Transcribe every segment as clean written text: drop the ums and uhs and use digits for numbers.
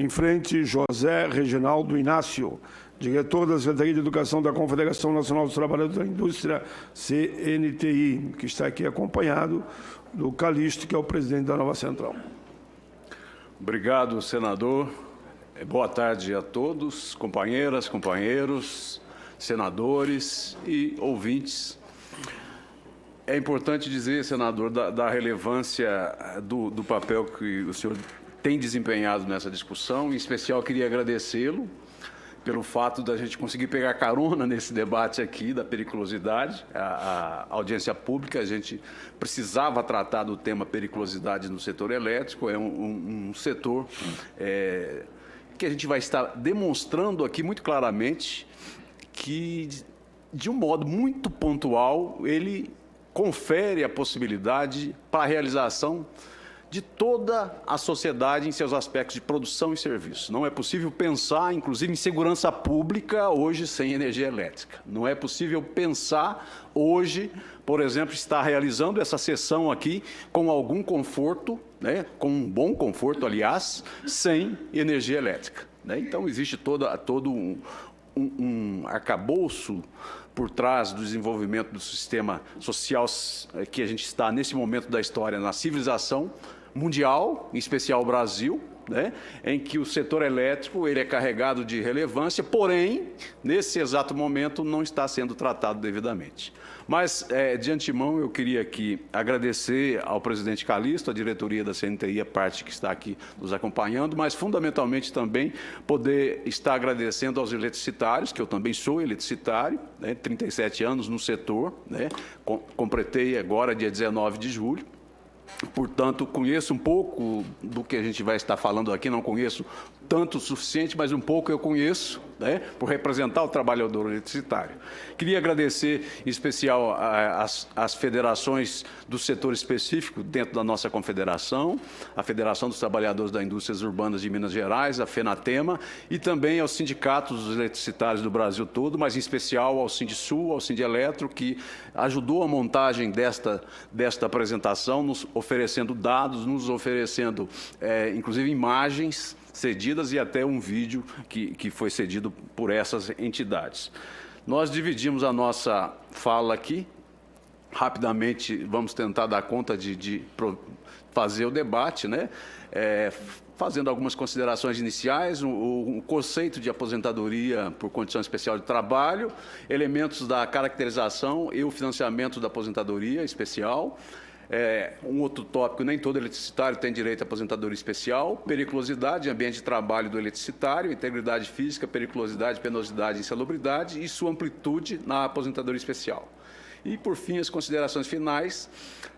Em frente, José Reginaldo Inácio, diretor da Secretaria de Educação da Confederação Nacional dos Trabalhadores da Indústria, CNTI, que está aqui acompanhado do Calixto, que é o presidente da nova central. Obrigado, senador. Boa tarde a todos, companheiras, companheiros, senadores e ouvintes. É importante dizer, senador, da relevância do papel que o senhor tem desempenhado nessa discussão. Em especial, queria agradecê-lo pelo fato da gente conseguir pegar carona nesse debate aqui da periculosidade. A audiência pública, a gente precisava tratar do tema periculosidade no setor elétrico. É um setor que a gente vai estar demonstrando aqui muito claramente que, de um modo muito pontual, ele confere a possibilidade para a realização de toda a sociedade em seus aspectos de produção e serviço. Não é possível pensar, inclusive, em segurança pública hoje sem energia elétrica. Não é possível pensar hoje, por exemplo, estar realizando essa sessão aqui com algum conforto, né, com um bom conforto, aliás, sem energia elétrica, né? Então, existe todo um arcabouço por trás do desenvolvimento do sistema social que a gente está, nesse momento da história, na civilização mundial, em especial o Brasil, né, em que o setor elétrico ele é carregado de relevância, porém, nesse exato momento, não está sendo tratado devidamente. Mas, de antemão, eu queria aqui agradecer ao presidente Calixto, à diretoria da CNTI, a parte que está aqui nos acompanhando, mas, fundamentalmente, também poder estar agradecendo aos eletricitários, que eu também sou eletricitário, né, 37 anos no setor, né, completei agora, dia 19 de julho. Portanto, conheço um pouco do que a gente vai estar falando aqui, não conheço tanto o suficiente, mas um pouco eu conheço, né, por representar o trabalhador eletricitário. Queria agradecer, em especial, às federações do setor específico dentro da nossa confederação, a Federação dos Trabalhadores das Indústrias Urbanas de Minas Gerais, a FENATEMA, e também aos sindicatos dos eletricitários do Brasil todo, mas em especial ao Sindisul, ao Sindeletro, que ajudou a montagem desta apresentação, nos oferecendo dados, nos oferecendo, inclusive, imagens cedidas e até um vídeo que foi cedido por essas entidades. Nós dividimos a nossa fala aqui. Rapidamente, vamos tentar dar conta de fazer o debate, né? Fazendo algumas considerações iniciais, o conceito de aposentadoria por condição especial de trabalho, elementos da caracterização e o financiamento da aposentadoria especial. Um outro tópico, nem todo eletricitário tem direito à aposentadoria especial, periculosidade, ambiente de trabalho do eletricitário, integridade física, periculosidade, penosidade e insalubridade e sua amplitude na aposentadoria especial. E, por fim, as considerações finais.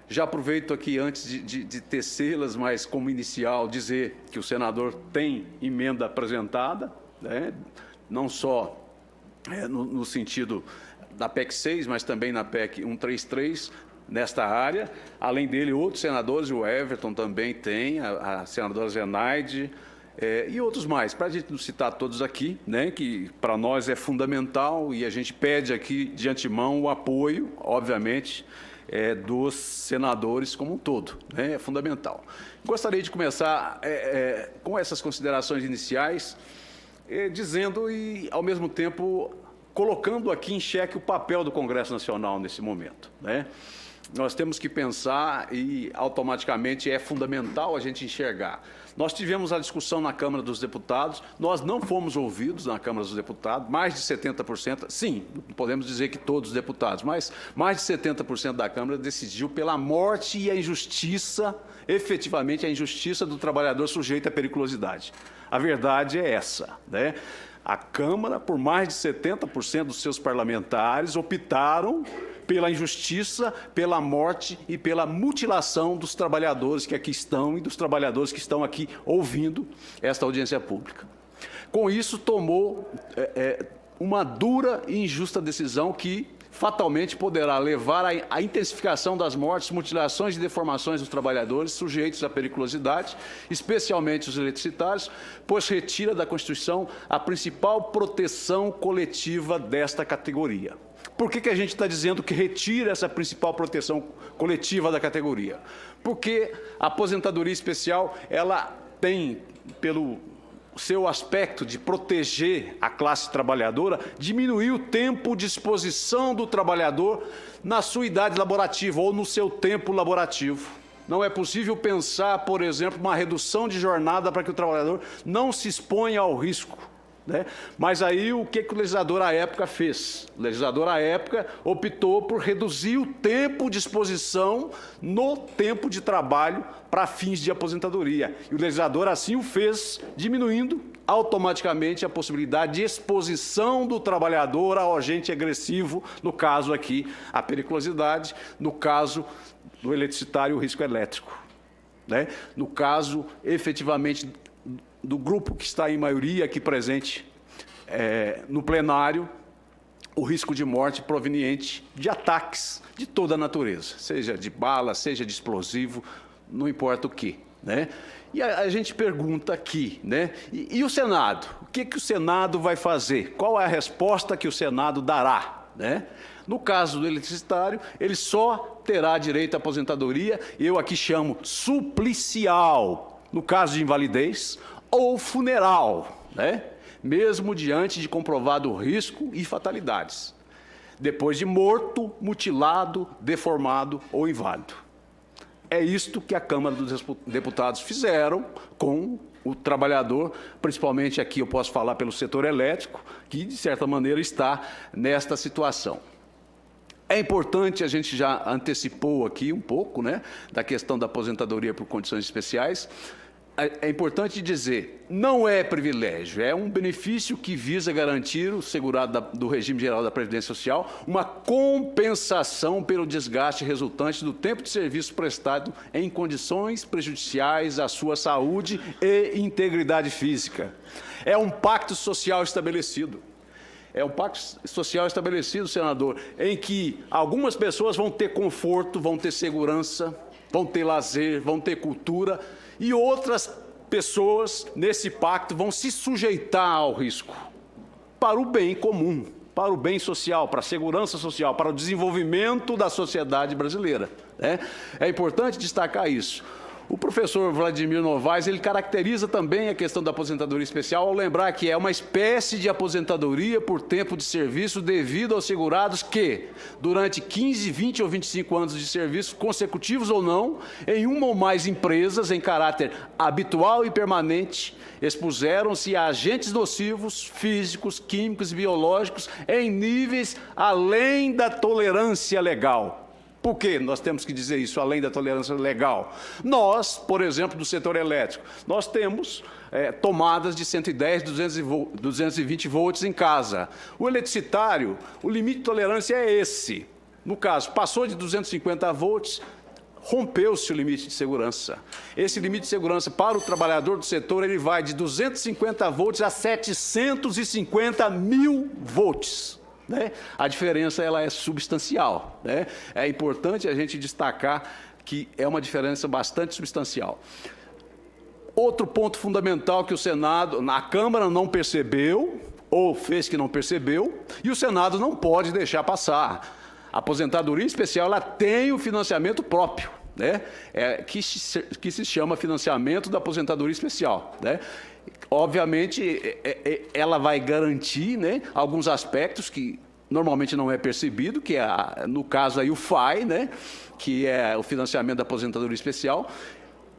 Já aproveito aqui, antes de tecê-las, mas como inicial, dizer que o senador tem emenda apresentada, né, não só no sentido da PEC 6, mas também na PEC 133, nesta área. Além dele, outros senadores, o Everton também tem, a senadora Zenaide, e outros mais, para a gente não citar todos aqui, né, que para nós é fundamental e a gente pede aqui de antemão o apoio, obviamente, dos senadores como um todo, né, é fundamental. Gostaria de começar com essas considerações iniciais, dizendo e, ao mesmo tempo, colocando aqui em xeque o papel do Congresso Nacional nesse momento, né? Nós temos que pensar e, automaticamente, é fundamental a gente enxergar. Nós tivemos a discussão na Câmara dos Deputados, nós não fomos ouvidos na Câmara dos Deputados, mais de 70%, sim, não podemos dizer que todos os deputados, mas mais de 70% da Câmara decidiu pela morte e a injustiça, efetivamente a injustiça do trabalhador sujeito à periculosidade. A verdade é essa, né? A Câmara, por mais de 70% dos seus parlamentares, optaram pela injustiça, pela morte e pela mutilação dos trabalhadores que aqui estão e dos trabalhadores que estão aqui ouvindo esta audiência pública. Com isso, tomou uma dura e injusta decisão que fatalmente poderá levar à intensificação das mortes, mutilações e deformações dos trabalhadores sujeitos à periculosidade, especialmente os eletricitários, pois retira da Constituição a principal proteção coletiva desta categoria. Por que a gente está dizendo que retira essa principal proteção coletiva da categoria? Porque a aposentadoria especial, ela tem, pelo seu aspecto de proteger a classe trabalhadora, diminuir o tempo de exposição do trabalhador na sua idade laborativa ou no seu tempo laborativo. Não é possível pensar, por exemplo, uma redução de jornada para que o trabalhador não se exponha ao risco, né? Mas aí o que o legislador à época fez? O legislador à época optou por reduzir o tempo de exposição no tempo de trabalho para fins de aposentadoria. E o legislador assim o fez, diminuindo automaticamente a possibilidade de exposição do trabalhador ao agente agressivo, no caso aqui, a periculosidade, no caso do eletricitário, o risco elétrico, né? No caso, efetivamente, do grupo que está em maioria aqui presente no plenário, o risco de morte proveniente de ataques de toda a natureza, seja de bala, seja de explosivo, não importa o que, né? E a gente pergunta aqui, né? E o Senado? O que o Senado vai fazer? Qual é a resposta que o Senado dará, né? No caso do eletricitário, ele só terá direito à aposentadoria, eu aqui chamo suplicial, no caso de invalidez, ou funeral, né? Mesmo diante de comprovado risco e fatalidades, depois de morto, mutilado, deformado ou inválido. É isto que a Câmara dos Deputados fizeram com o trabalhador, principalmente aqui eu posso falar pelo setor elétrico, que de certa maneira está nesta situação. É importante, a gente já antecipou aqui um pouco, né, da questão da aposentadoria por condições especiais. É importante dizer, não é privilégio, é um benefício que visa garantir o segurado do regime geral da Previdência Social uma compensação pelo desgaste resultante do tempo de serviço prestado em condições prejudiciais à sua saúde e integridade física. É um pacto social estabelecido. É um pacto social estabelecido, senador, em que algumas pessoas vão ter conforto, vão ter segurança, vão ter lazer, vão ter cultura, e outras pessoas, nesse pacto, vão se sujeitar ao risco, para o bem comum, para o bem social, para a segurança social, para o desenvolvimento da sociedade brasileira, né? É importante destacar isso. O professor Vladimir Novaes, ele caracteriza também a questão da aposentadoria especial ao lembrar que é uma espécie de aposentadoria por tempo de serviço devido aos segurados que, durante 15, 20 ou 25 anos de serviço, consecutivos ou não, em uma ou mais empresas, em caráter habitual e permanente, expuseram-se a agentes nocivos, físicos, químicos e biológicos em níveis além da tolerância legal. Por que nós temos que dizer isso, além da tolerância legal? Nós, por exemplo, do setor elétrico, nós temos tomadas de 110, 220 volts em casa. O eletricitário, o limite de tolerância é esse. No caso, passou de 250 volts, rompeu-se o limite de segurança. Esse limite de segurança para o trabalhador do setor, ele vai de 250 volts a 750 mil volts. Né? A diferença ela é substancial, né? É importante a gente destacar que é uma diferença bastante substancial. Outro ponto fundamental que o Senado, a Câmara não percebeu, ou fez que não percebeu, e o Senado não pode deixar passar. A aposentadoria especial ela tem o financiamento próprio, né? Que se chama financiamento da aposentadoria especial, né? Obviamente, ela vai garantir, né, alguns aspectos que normalmente não é percebido, que é, no caso aí, o FAI, né, que é o financiamento da aposentadoria especial,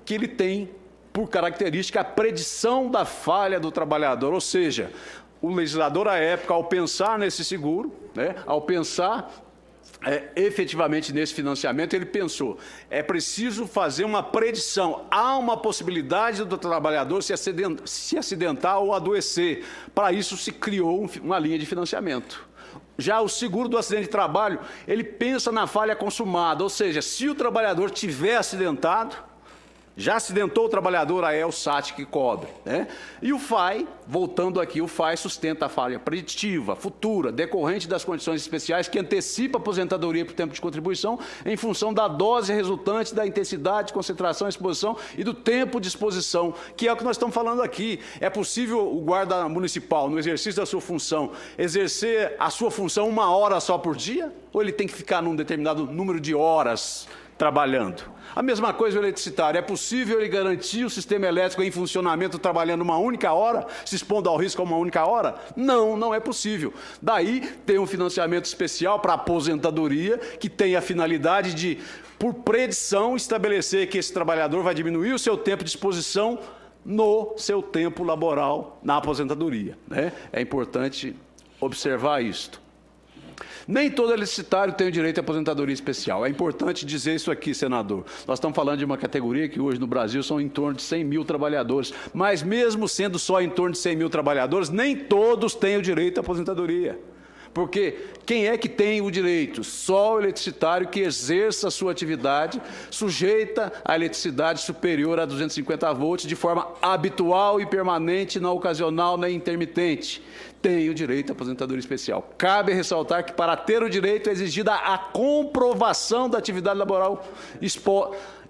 que ele tem por característica a predição da falha do trabalhador, ou seja, o legislador à época, ao pensar nesse seguro, né, ao pensar efetivamente nesse financiamento, ele pensou, é preciso fazer uma predição, há uma possibilidade do trabalhador se acidentar ou adoecer. Para isso se criou uma linha de financiamento. Já o seguro do acidente de trabalho, ele pensa na falha consumada, ou seja, se o trabalhador tiver acidentado, já acidentou o trabalhador, aí é o SAT que cobre, né? E o FAI, voltando aqui, o FAI sustenta a falha preditiva, futura, decorrente das condições especiais que antecipa a aposentadoria por tempo de contribuição em função da dose resultante da intensidade, concentração, exposição e do tempo de exposição, que é o que nós estamos falando aqui. É possível o guarda municipal, no exercício da sua função, exercer a sua função 1 hora só por dia? Ou ele tem que ficar num determinado número de horas trabalhando. A mesma coisa o eletricitário. É possível ele garantir o sistema elétrico em funcionamento trabalhando uma única hora, se expondo ao risco a uma única hora? Não, não é possível. Daí tem um financiamento especial para a aposentadoria, que tem a finalidade de, por predição, estabelecer que esse trabalhador vai diminuir o seu tempo de exposição no seu tempo laboral na aposentadoria, né? É importante observar isto. Nem todo elicitário tem o direito à aposentadoria especial. É importante dizer isso aqui, senador. Nós estamos falando de uma categoria que hoje no Brasil são em torno de 100 mil trabalhadores. Mas mesmo sendo só em torno de 100 mil trabalhadores, nem todos têm o direito à aposentadoria. Porque quem é que tem o direito? Só o eletricitário que exerça a sua atividade sujeita à eletricidade superior a 250 volts de forma habitual e permanente, não ocasional nem intermitente. Tem o direito à aposentadoria especial. Cabe ressaltar que para ter o direito é exigida a comprovação da atividade laboral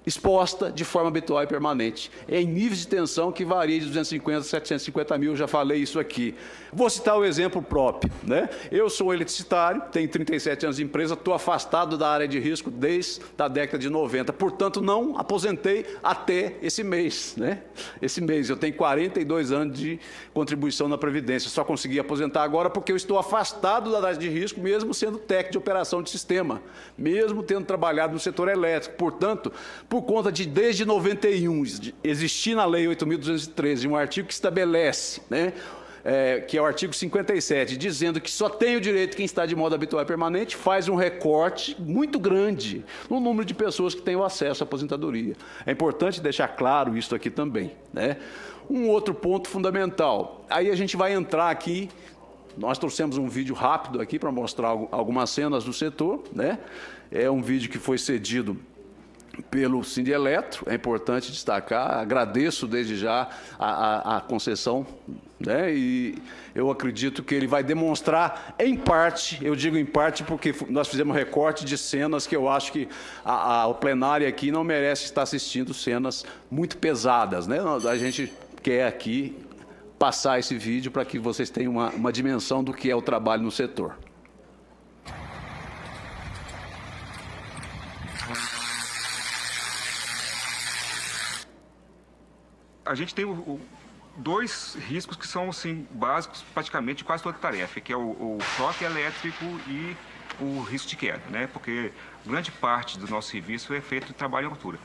exposta de forma habitual e permanente, em níveis de tensão que varia de 250 a 750 mil, eu já falei isso aqui. Vou citar o exemplo próprio, né? Eu sou um eletricitário, tenho 37 anos de empresa, estou afastado da área de risco desde a década de 90, portanto não aposentei até esse mês, né? Esse mês, eu tenho 42 anos de contribuição na Previdência, só consegui aposentar agora porque eu estou afastado da área de risco, mesmo sendo técnico de operação de sistema, mesmo tendo trabalhado no setor elétrico, portanto, por conta de, desde 91, existir na Lei 8.213 um artigo que estabelece, né, que é o artigo 57, dizendo que só tem o direito quem está de modo habitual e permanente, faz um recorte muito grande no número de pessoas que têm o acesso à aposentadoria. É importante deixar claro isso aqui também, né? Um outro ponto fundamental, aí a gente vai entrar aqui, nós trouxemos um vídeo rápido aqui para mostrar algumas cenas do setor, né? É um vídeo que foi cedido pelo Sindeletro, é importante destacar, agradeço desde já a concessão, né? E eu acredito que ele vai demonstrar, em parte, eu digo em parte porque nós fizemos recorte de cenas que eu acho que o plenário aqui não merece estar assistindo cenas muito pesadas, né? A gente quer aqui passar esse vídeo para que vocês tenham uma dimensão do que é o trabalho no setor. A gente tem dois riscos que são assim, básicos praticamente de quase toda tarefa, que é o choque elétrico e o risco de queda, né? Porque grande parte do nosso serviço é feito de trabalho em altura.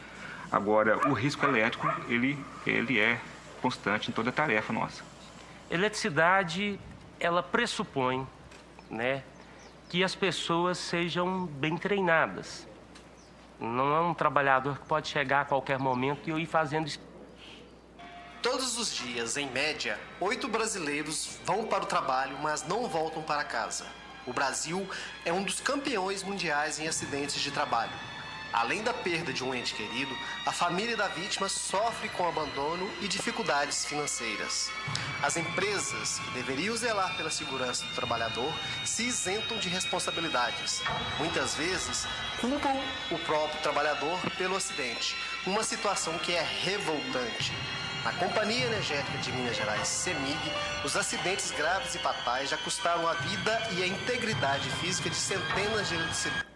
Agora, o risco elétrico, ele é constante em toda tarefa nossa. Eletricidade, ela pressupõe, né, que as pessoas sejam bem treinadas. Não é um trabalhador que pode chegar a qualquer momento e ir fazendo. Todos os dias, em média, 8 brasileiros vão para o trabalho, mas não voltam para casa. O Brasil é um dos campeões mundiais em acidentes de trabalho. Além da perda de um ente querido, a família da vítima sofre com abandono e dificuldades financeiras. As empresas, que deveriam zelar pela segurança do trabalhador, se isentam de responsabilidades. Muitas vezes, culpam o próprio trabalhador pelo acidente, uma situação que é revoltante. Na Companhia Energética de Minas Gerais, CEMIG, os acidentes graves e fatais já custaram a vida e a integridade física de centenas de eletricidades.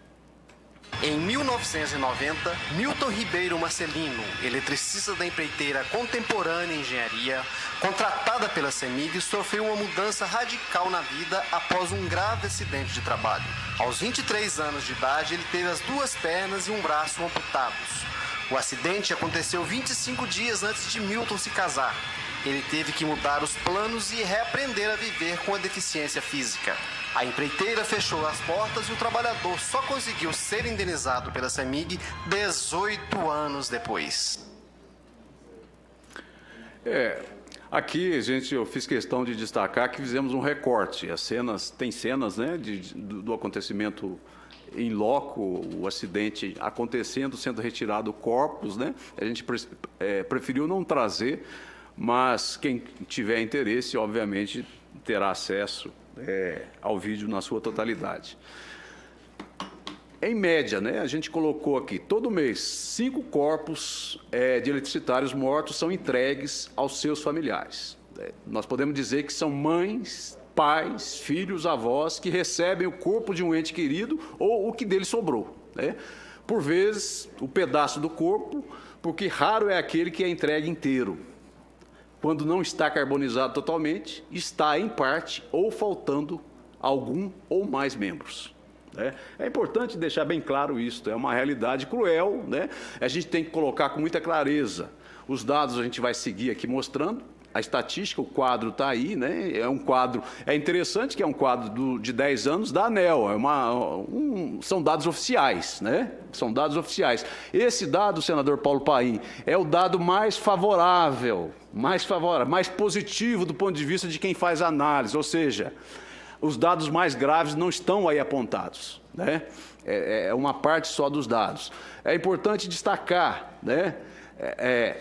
Em 1990, Milton Ribeiro Marcelino, eletricista da empreiteira Contemporânea Engenharia, contratada pela CEMIG, sofreu uma mudança radical na vida após um grave acidente de trabalho. Aos 23 anos de idade, ele teve as 2 pernas e um braço amputados. O acidente aconteceu 25 dias antes de Milton se casar. Ele teve que mudar os planos e reaprender a viver com a deficiência física. A empreiteira fechou as portas e o trabalhador só conseguiu ser indenizado pela CEMIG 18 anos depois. Aqui, gente, eu fiz questão de destacar que fizemos um recorte. Tem cenas, né, do acontecimento em loco, o acidente acontecendo, sendo retirado corpos, né? A gente preferiu não trazer, mas quem tiver interesse, obviamente, terá acesso ao vídeo na sua totalidade. Em média, né, a gente colocou aqui, todo mês, 5 corpos de eletricitários mortos são entregues aos seus familiares. Nós podemos dizer que são mães, pais, filhos, avós que recebem o corpo de um ente querido ou o que dele sobrou, né? por vezes, o pedaço do corpo, porque raro é aquele que é entregue inteiro. Quando não está carbonizado totalmente, está em parte ou faltando algum ou mais membros. É importante deixar bem claro isso, é uma realidade cruel, né? A gente tem que colocar com muita clareza. Os dados a gente vai seguir aqui mostrando, a estatística, o quadro está aí, né? É um quadro, é interessante que é um quadro de 10 anos da ANEEL, são dados oficiais, né? São dados oficiais. Esse dado, senador Paulo Paim, é o dado mais favorável, mais positivo do ponto de vista de quem faz análise, ou seja, os dados mais graves não estão aí apontados, né? É uma parte só dos dados. É importante destacar, né?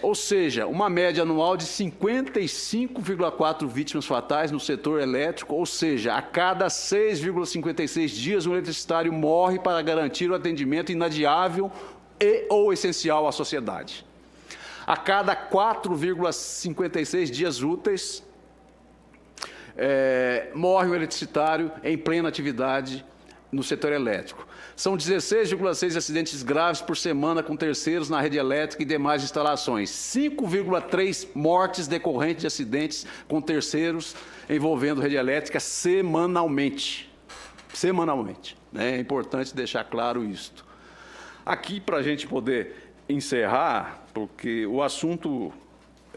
Ou seja, uma média anual de 55,4 vítimas fatais no setor elétrico, ou seja, a cada 6,56 dias um eletricitário morre para garantir o atendimento inadiável ou essencial à sociedade. A cada 4,56 dias úteis, morre um eletricitário em plena atividade no setor elétrico. São 16,6 acidentes graves por semana com terceiros na rede elétrica e demais instalações. 5,3 mortes decorrentes de acidentes com terceiros envolvendo rede elétrica semanalmente. Semanalmente. É importante deixar claro isto. Aqui, para a gente poder encerrar, porque o assunto,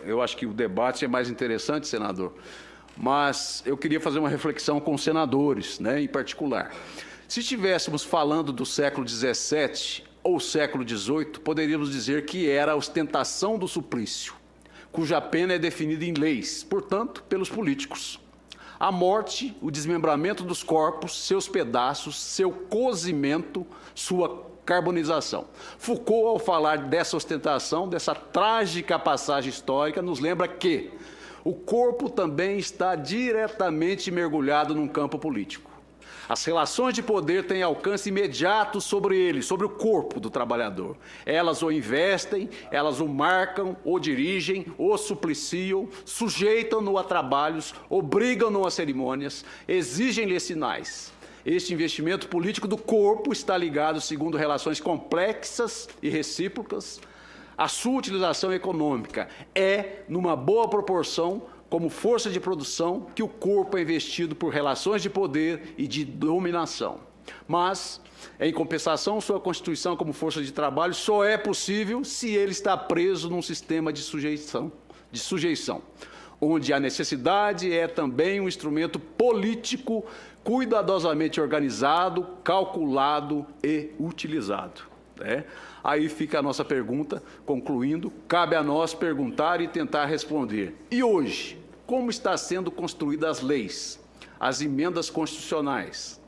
eu acho que o debate é mais interessante, senador, mas eu queria fazer uma reflexão com os senadores, né, em particular. Se estivéssemos falando do século XVII ou século XVIII, poderíamos dizer que era a ostentação do suplício, cuja pena é definida em leis, portanto, pelos políticos. A morte, o desmembramento dos corpos, seus pedaços, seu cozimento, sua carbonização. Foucault, ao falar dessa ostentação, dessa trágica passagem histórica, nos lembra que o corpo também está diretamente mergulhado num campo político. As relações de poder têm alcance imediato sobre ele, sobre o corpo do trabalhador. Elas o investem, elas o marcam, o dirigem, o supliciam, sujeitam-no a trabalhos, obrigam-no a cerimônias, exigem-lhe sinais. Este investimento político do corpo está ligado, segundo relações complexas e recíprocas, à sua utilização econômica. É, numa boa proporção, como força de produção, que o corpo é investido por relações de poder e de dominação. Mas, em compensação, sua constituição como força de trabalho só é possível se ele está preso num sistema de sujeição, onde a necessidade é também um instrumento político cuidadosamente organizado, calculado e utilizado. Aí fica a nossa pergunta, concluindo, cabe a nós perguntar e tentar responder. E hoje, como estão sendo construídas as leis, as emendas constitucionais?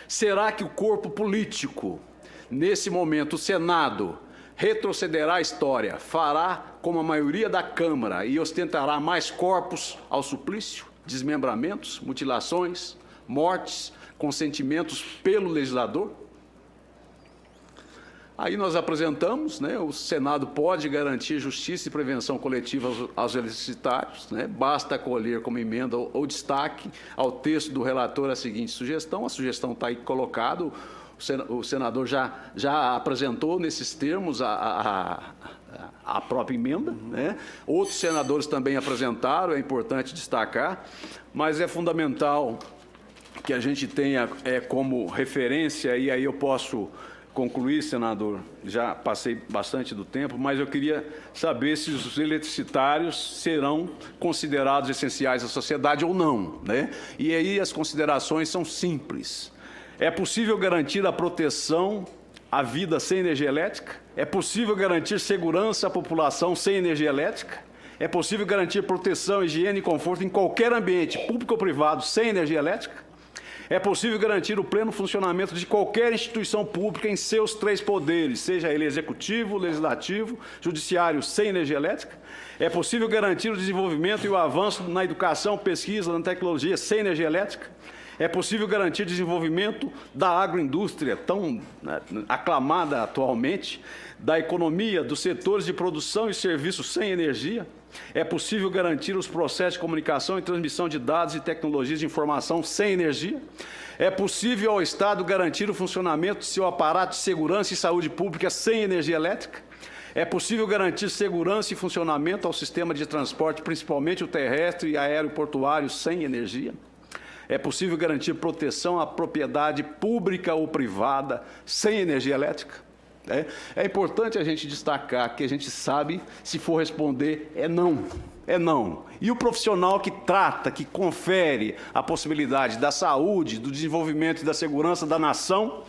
Será que o corpo político, nesse momento, o Senado, retrocederá a história, fará como a maioria da Câmara e ostentará mais corpos ao suplício, desmembramentos, mutilações, mortes, consentimentos pelo legislador? Aí nós apresentamos, né, o Senado pode garantir justiça e prevenção coletiva aos elicitários, né, basta acolher como emenda ou destaque ao texto do relator a seguinte sugestão, a sugestão está aí colocada, o senador já apresentou nesses termos a própria emenda, né? Outros senadores também apresentaram, é importante destacar, mas é fundamental que a gente tenha como referência, e aí eu posso concluir, senador, já passei bastante do tempo, mas eu queria saber se os eletricitários serão considerados essenciais à sociedade ou não, né? E aí as considerações são simples. É possível garantir a proteção à vida sem energia elétrica? É possível garantir segurança à população sem energia elétrica? É possível garantir proteção, higiene e conforto em qualquer ambiente, público ou privado, sem energia elétrica? É possível garantir o pleno funcionamento de qualquer instituição pública em seus 3 poderes, seja ele executivo, legislativo, judiciário, sem energia elétrica? É possível garantir o desenvolvimento e o avanço na educação, pesquisa, na tecnologia, sem energia elétrica? É possível garantir desenvolvimento da agroindústria, tão aclamada atualmente, da economia, dos setores de produção e serviços sem energia? É possível garantir os processos de comunicação e transmissão de dados e tecnologias de informação sem energia? É possível ao Estado garantir o funcionamento de seu aparato de segurança e saúde pública sem energia elétrica? É possível garantir segurança e funcionamento ao sistema de transporte, principalmente o terrestre e aeroportuário, sem energia? É possível garantir proteção à propriedade pública ou privada sem energia elétrica? É importante a gente destacar que a gente sabe, se for responder, é não. É não. E o profissional que trata, que confere a possibilidade da saúde, do desenvolvimento e da segurança da nação,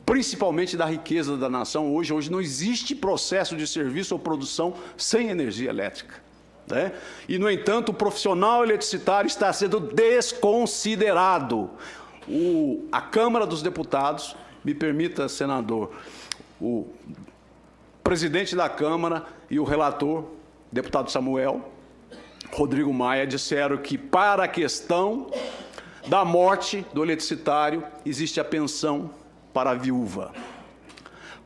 principalmente da riqueza da nação, hoje não existe processo de serviço ou produção sem energia elétrica. E, no entanto, o profissional eletricitário está sendo desconsiderado. A Câmara dos Deputados, me permita, senador, o presidente da Câmara e o relator, deputado Samuel Rodrigo Maia, disseram que para a questão da morte do eletricitário existe a pensão para a viúva.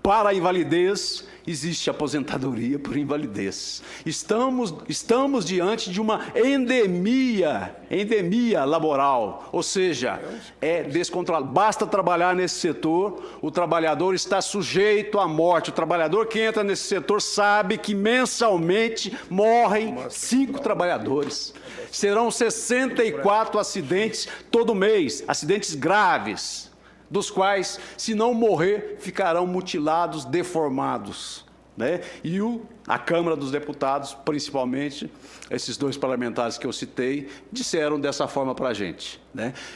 Para a invalidez, existe aposentadoria por invalidez. Estamos diante de uma endemia laboral, ou seja, é descontrolado. Basta trabalhar nesse setor, o trabalhador está sujeito à morte. O trabalhador que entra nesse setor sabe que mensalmente morrem 5 trabalhadores. Serão 64 acidentes todo mês, acidentes graves, dos quais, se não morrer, ficarão mutilados, deformados. E a Câmara dos Deputados, principalmente, esses 2 parlamentares que eu citei, disseram dessa forma para a gente.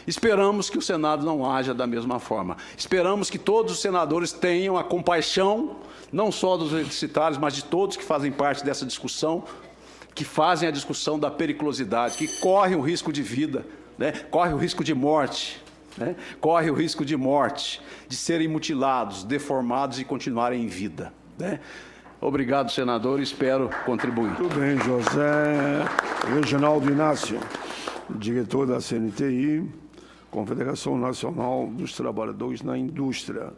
Esperamos que o Senado não haja da mesma forma. Esperamos que todos os senadores tenham a compaixão, não só dos eletricitários, mas de todos que fazem parte dessa discussão, que fazem a discussão da periculosidade, que correm o risco de vida, correm o risco de morte, corre o risco de morte, de serem mutilados, deformados e continuarem em vida. Obrigado, senador, espero contribuir. Muito bem, José Reginaldo Inácio, diretor da CNTI, Confederação Nacional dos Trabalhadores na Indústria.